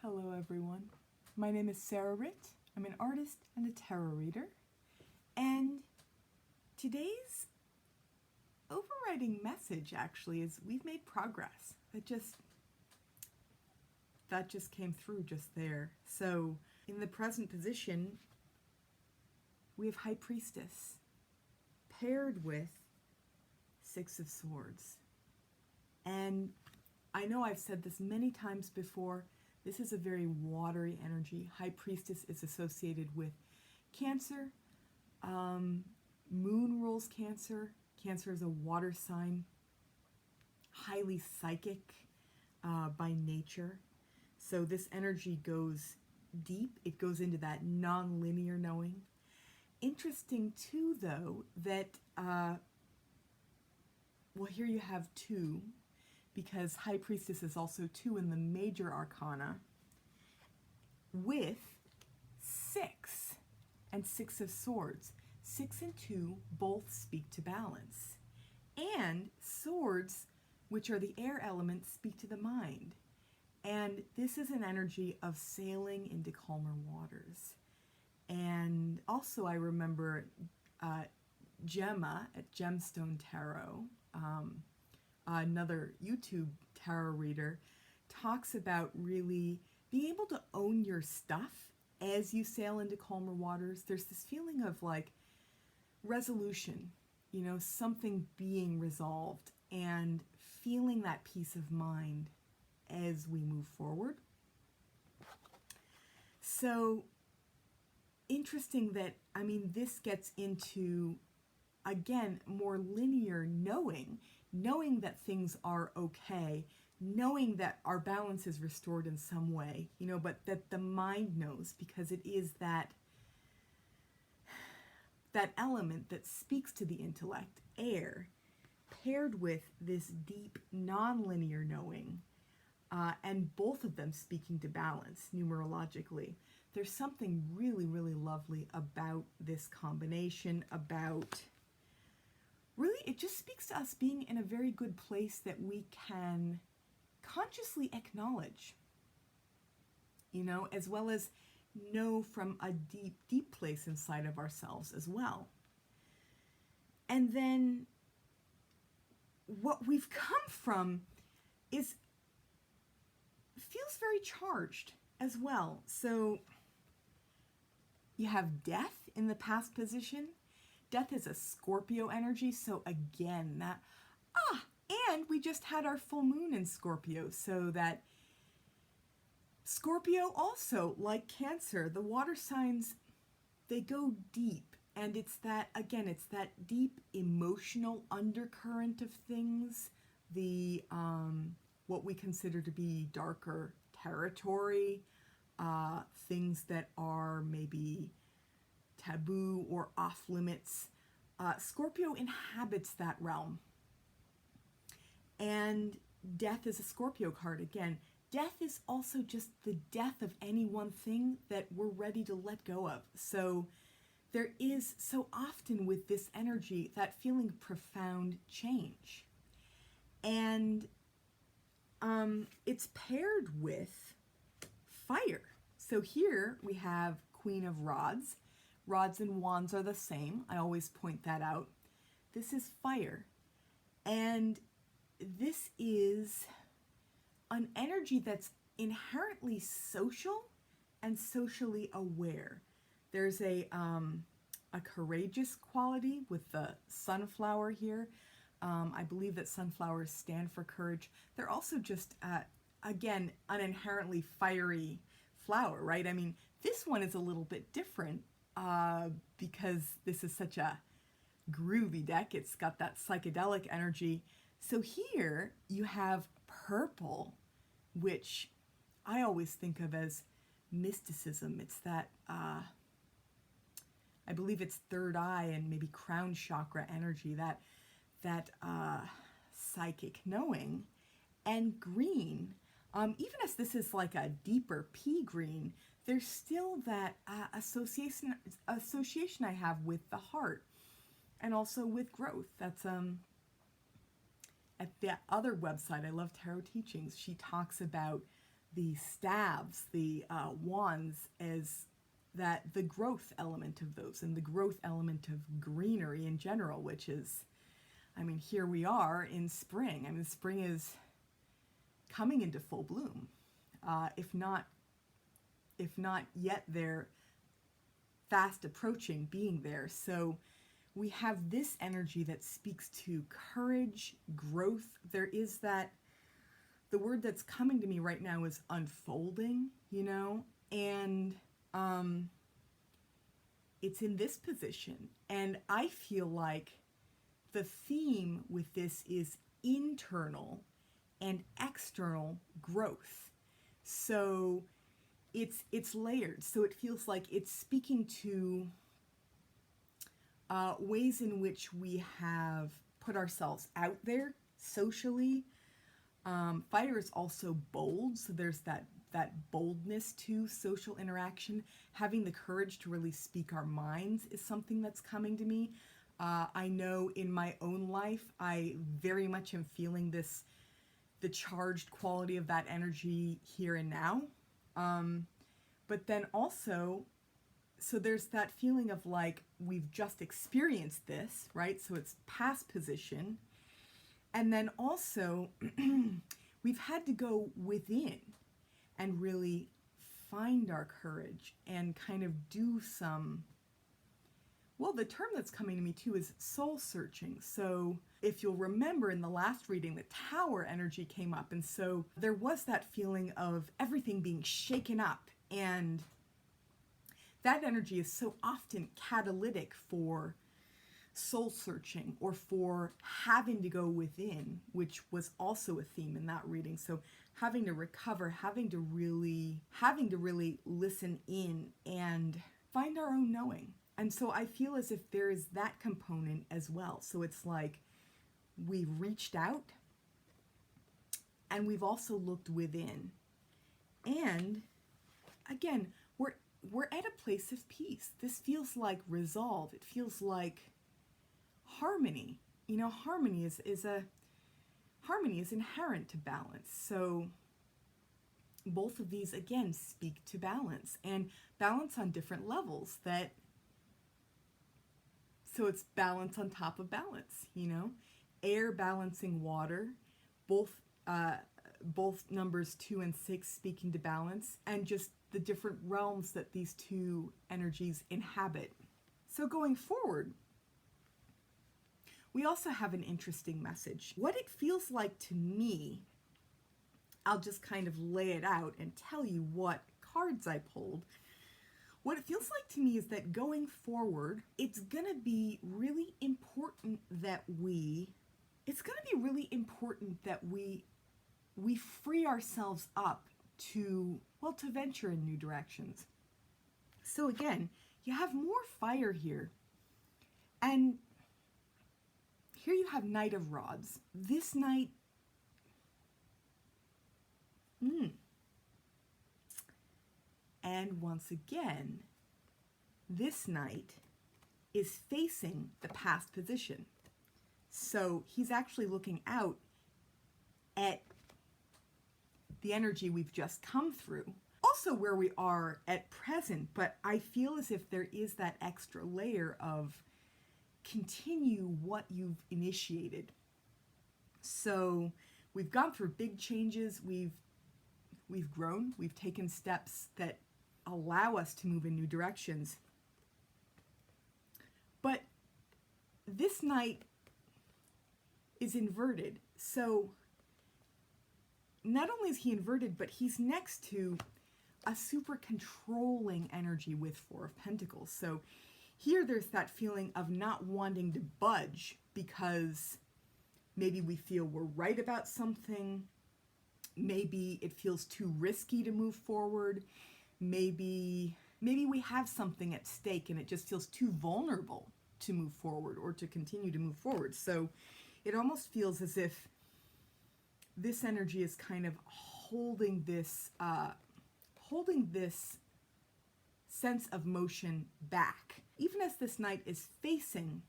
Hello everyone, my name is Sarah Ritt. I'm an artist and a tarot reader, and today's overriding message actually is we've made progress. That just came through just there. So in the present position we have High Priestess paired with Six of Swords, and I know I've said this many times before. This is a very watery energy. High Priestess is associated with Cancer. Moon rules Cancer. Cancer is a water sign, highly psychic by nature. So this energy goes deep. It goes into that non-linear knowing. Interesting too, though, that, well, here you have two, because High Priestess is also 2 in the major arcana, with 6 and Six of Swords. 6 and 2 both speak to balance. And swords, which are the air elements, speak to the mind. And this is an energy of sailing into calmer waters. And also I remember Gemma at Gemstone Tarot, another YouTube tarot reader, talks about really being able to own your stuff as you sail into calmer waters. There's this feeling of like resolution, you know, something being resolved, and feeling that peace of mind as we move forward. So interesting that, I mean, this gets into, again, more linear knowing that things are okay, knowing that our balance is restored in some way, you know, but that the mind knows, because it is that element that speaks to the intellect, air, paired with this deep non-linear knowing, and both of them speaking to balance numerologically. There's something really, really lovely about this combination, about really, it just speaks to us being in a very good place that we can consciously acknowledge, you know, as well as know from a deep, deep place inside of ourselves as well. And then what we've come from feels very charged as well. So you have Death in the past position. Death is a Scorpio energy, so again, that, and we just had our full moon in Scorpio, so that Scorpio also, like Cancer, the water signs, they go deep, and it's that, again, it's that deep emotional undercurrent of things, the, what we consider to be darker territory, things that are maybe taboo or off limits. Scorpio inhabits that realm. And Death is a Scorpio card. Again, death is also just the death of any one thing that we're ready to let go of. So there is so often with this energy that feeling of profound change. And it's paired with fire. So here we have Queen of Rods. Rods and wands are the same. I always point that out. This is fire. And this is an energy that's inherently social and socially aware. There's a courageous quality with the sunflower here. I believe that sunflowers stand for courage. They're also just, again, an inherently fiery flower, right? I mean, this one is a little bit different because this is such a groovy deck. It's got that psychedelic energy. So here you have purple, which I always think of as mysticism. It's that, I believe it's third eye and maybe crown chakra energy, that psychic knowing. And green, even as this is like a deeper pea green, there's still that association I have with the heart, and also with growth. That's at the other website, I Love Tarot Teachings, she talks about the staves, the wands, as that the growth element of those and the growth element of greenery in general, which is, I mean, here we are in spring. I mean, spring is coming into full bloom. If not yet there, fast approaching being there. So we have this energy that speaks to courage, growth. There is that, the word that's coming to me right now is unfolding, you know, and it's in this position. And I feel like the theme with this is internal and external growth. So it's layered. So it feels like it's speaking to ways in which we have put ourselves out there socially. Fire is also bold, so there's that boldness to social interaction. Having the courage to really speak our minds is something that's coming to me. I know in my own life, I very much am feeling the charged quality of that energy here and now. But then also, so there's that feeling of like, we've just experienced this, right? So it's past position. And then also, we've had to go within and really find our courage and kind of do some, well, the term that's coming to me too is soul searching. So if you'll remember in the last reading, the Tower energy came up. And so there was that feeling of everything being shaken up. And that energy is so often catalytic for soul searching or for having to go within, which was also a theme in that reading. So having to recover, having to really listen in and find our own knowing. And so I feel as if there is that component as well. So it's like we've reached out and we've also looked within. And again, we're at a place of peace. This feels like resolve. It feels like harmony. You know, harmony is inherent to balance. So both of these again speak to balance, and balance on different levels. So it's balance on top of balance, you know, air balancing water, both numbers 2 and 6 speaking to balance, and just the different realms that these two energies inhabit. So going forward, we also have an interesting message. What it feels like to me, I'll just kind of lay it out and tell you what cards I pulled. What it feels like to me is that going forward, it's going to be really important that we free ourselves up to venture in new directions. So again, you have more fire here. And here you have Knight of Rods. This Knight, and once again, this Knight is facing the past position. So he's actually looking out at the energy we've just come through. Also where we are at present, but I feel as if there is that extra layer of continue what you've initiated. So we've gone through big changes, we've grown, we've taken steps that allow us to move in new directions. But this Knight is inverted. So not only is he inverted, but he's next to a super controlling energy with 4 of Pentacles. So here there's that feeling of not wanting to budge because maybe we feel we're right about something. Maybe it feels too risky to move forward. Maybe we have something at stake and it just feels too vulnerable to move forward or to continue to move forward. So it almost feels as if this energy is kind of holding this sense of motion back. Even as this Knight is facing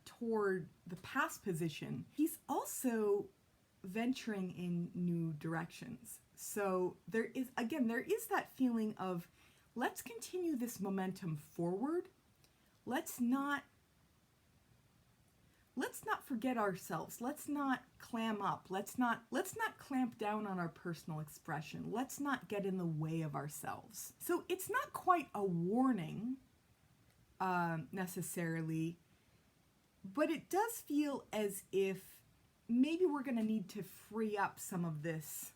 toward the past position, he's also venturing in new directions. So there is that feeling of, let's continue this momentum forward. Let's not forget ourselves. Let's not clam up. Let's not clamp down on our personal expression. Let's not get in the way of ourselves. So it's not quite a warning necessarily, but it does feel as if maybe we're going to need to free up some of this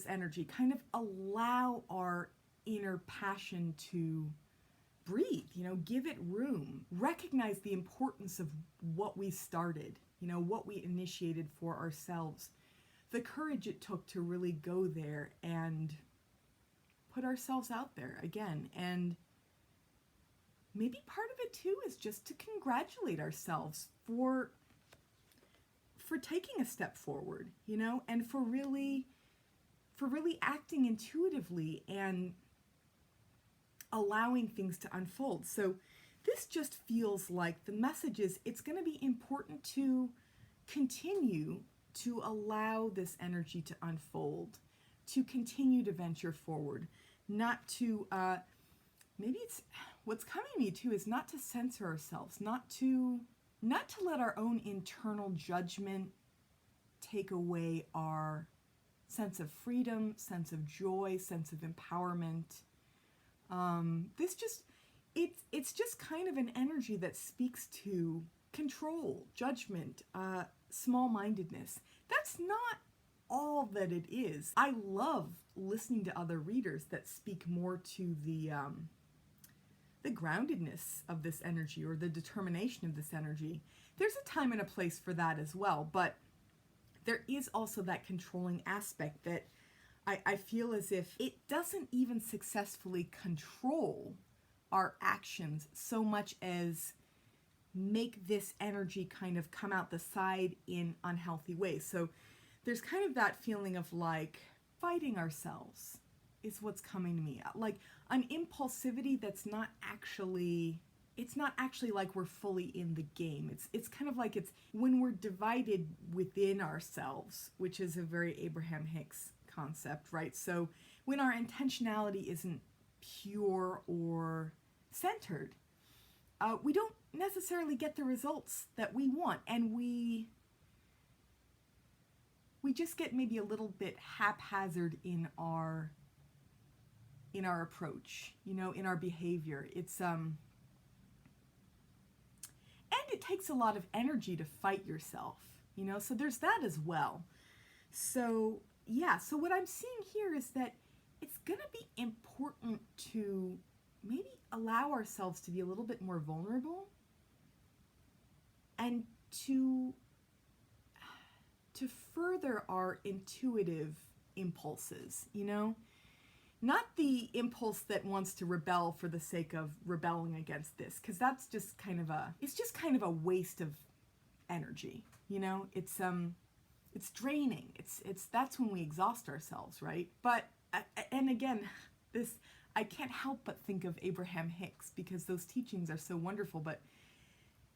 energy, kind of allow our inner passion to breathe, give it room, recognize the importance of what we started, what we initiated for ourselves, the courage it took to really go there and put ourselves out there again. And maybe part of it too is just to congratulate ourselves for taking a step forward, and for really acting intuitively and allowing things to unfold. So this just feels like the message is, it's going to be important to continue to allow this energy to unfold, to continue to venture forward, not to, maybe it's, what's coming to me too is not to censor ourselves, not to let our own internal judgment take away our sense of freedom, sense of joy, sense of empowerment. It's just kind of an energy that speaks to control, judgment, small-mindedness. That's not all that it is. I love listening to other readers that speak more to the groundedness of this energy, or the determination of this energy. There's a time and a place for that as well, but there is also that controlling aspect that I feel as if it doesn't even successfully control our actions so much as make this energy kind of come out the side in unhealthy ways. So there's kind of that feeling of like fighting ourselves is what's coming to me. Like an impulsivity that's not actually, it's not actually like we're fully in the game. It's kind of like it's when we're divided within ourselves, which is a very Abraham Hicks concept, right? So when our intentionality isn't pure or centered, we don't necessarily get the results that we want, and we just get maybe a little bit haphazard in our approach, in our behavior. It's and it takes a lot of energy to fight yourself, so there's that as well. So yeah, so what I'm seeing here is that it's going to be important to maybe allow ourselves to be a little bit more vulnerable, and to further our intuitive impulses, not the impulse that wants to rebel for the sake of rebelling against this, because that's just kind of a waste of energy, it's draining. That's when we exhaust ourselves, right? But, and again, I can't help but think of Abraham Hicks, because those teachings are so wonderful. But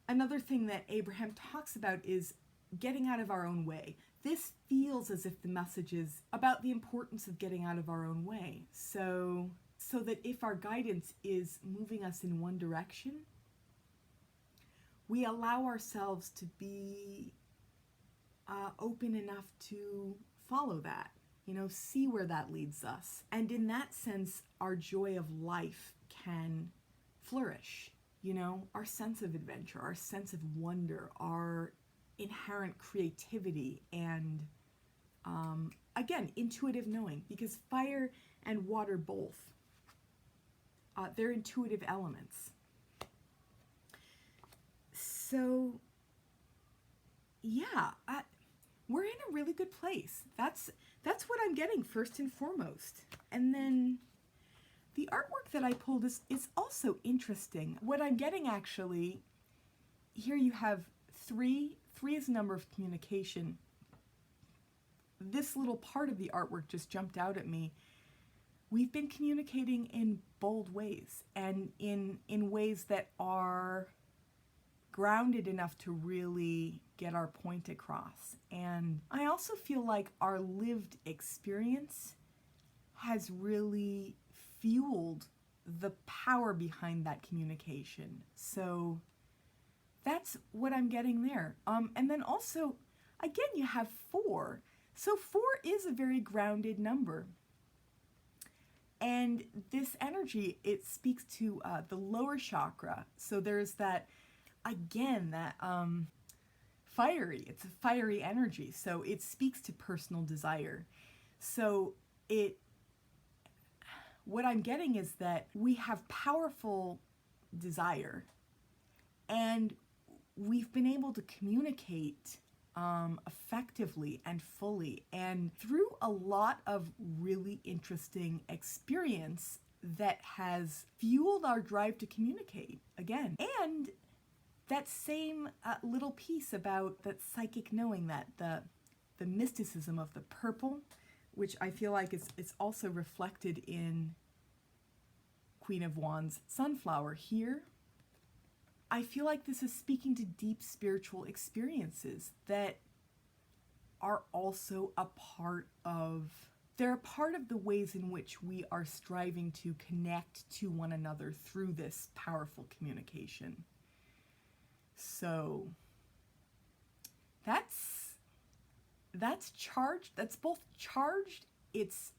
another thing that Abraham talks about is getting out of our own way. This feels as if the message is about the importance of getting out of our own way. So that if our guidance is moving us in one direction, we allow ourselves to be open enough to follow that, see where that leads us. And in that sense, our joy of life can flourish, our sense of adventure, our sense of wonder, our inherent creativity, and again, intuitive knowing, because fire and water both, they're intuitive elements. So yeah, we're in a really good place. That's what I'm getting first and foremost. And then the artwork that I pulled is also interesting. What I'm getting, actually, here you have three is a number of communication. This little part of the artwork just jumped out at me. We've been communicating in bold ways, and in ways that are grounded enough to really get our point across. And I also feel like our lived experience has really fueled the power behind that communication. So that's what I'm getting there. And then also, again, you have 4. So 4 is a very grounded number. And this energy, it speaks to the lower chakra. So there's that, again, that fiery, it's a fiery energy. So it speaks to personal desire. So what I'm getting is that we have powerful desire, and we've been able to communicate effectively and fully, and through a lot of really interesting experience that has fueled our drive to communicate again. And that same little piece about that psychic knowing, that the mysticism of the purple, which I feel like is also reflected in Queen of Wands Sunflower here. I feel like this is speaking to deep spiritual experiences that are also they're a part of the ways in which we are striving to connect to one another through this powerful communication. So that's charged. That's both charged, it's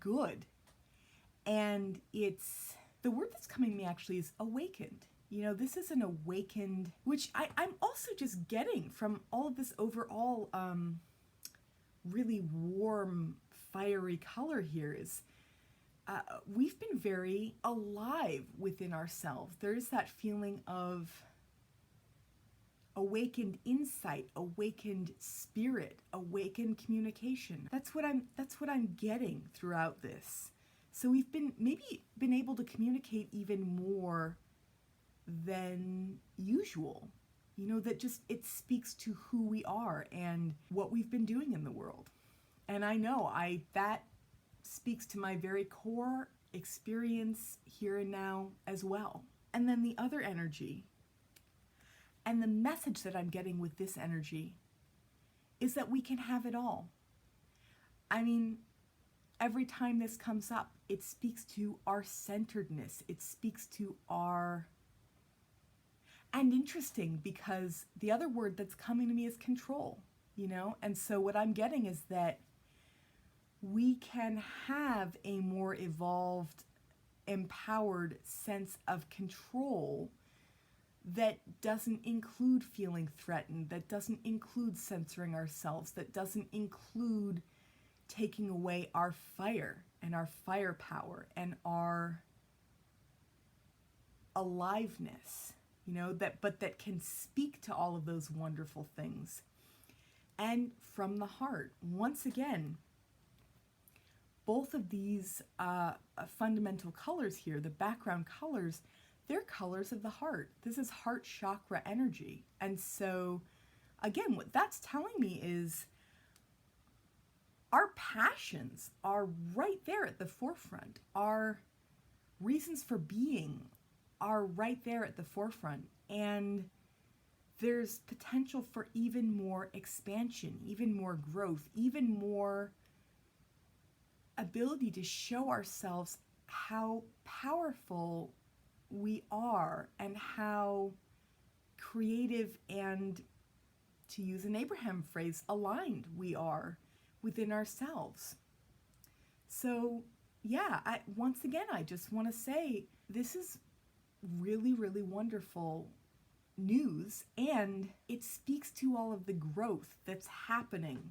good, and the word that's coming to me actually is awakened. You know, this is an awakened, which I'm also just getting from all of this overall really warm, fiery color here is we've been very alive within ourselves. There is that feeling of awakened insight, awakened spirit, awakened communication. That's what I'm getting throughout this. So we've been able to communicate even more than usual. You know, that just, it speaks to who we are and what we've been doing in the world. And I know that speaks to my very core experience here and now as well. And then the other energy, and the message that I'm getting with this energy, is that we can have it all. I mean, every time this comes up, it speaks to our centeredness. It speaks to our... And interesting, because the other word that's coming to me is control, you know? And so what I'm getting is that we can have a more evolved, empowered sense of control that doesn't include feeling threatened, that doesn't include censoring ourselves, that doesn't include taking away our fire and our firepower and our aliveness, you know, but that can speak to all of those wonderful things. And from the heart, once again, both of these fundamental colors here, the background colors, they're colors of the heart. This is heart chakra energy. And so, again, what that's telling me is our passions are right there at the forefront. Our reasons for being are right there at the forefront. And there's potential for even more expansion, even more growth, even more ability to show ourselves how powerful we are and how creative and, to use an Abraham phrase, aligned we are within ourselves. So yeah, once again, I just want to say this is really, really wonderful news, and it speaks to all of the growth that's happening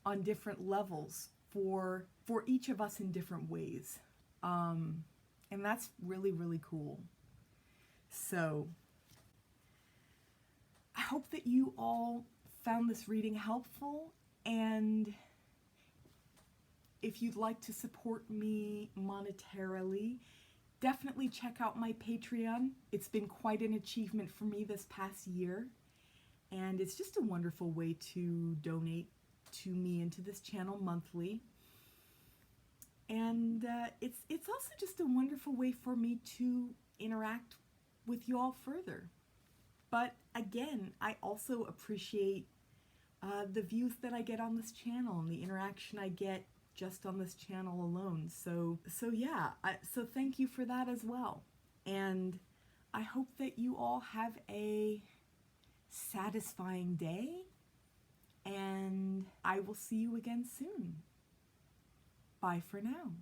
on different levels for each of us in different ways. And that's really, really cool. So I hope that you all found this reading helpful, and if you'd like to support me monetarily, definitely check out my Patreon. It's been quite an achievement for me this past year, and it's just a wonderful way to donate to me and to this channel monthly. And it's also just a wonderful way for me to interact with you all further. But again, I also appreciate the views that I get on this channel and the interaction I get just on this channel alone. So yeah, so thank you for that as well. And I hope that you all have a satisfying day, and I will see you again soon. Bye for now.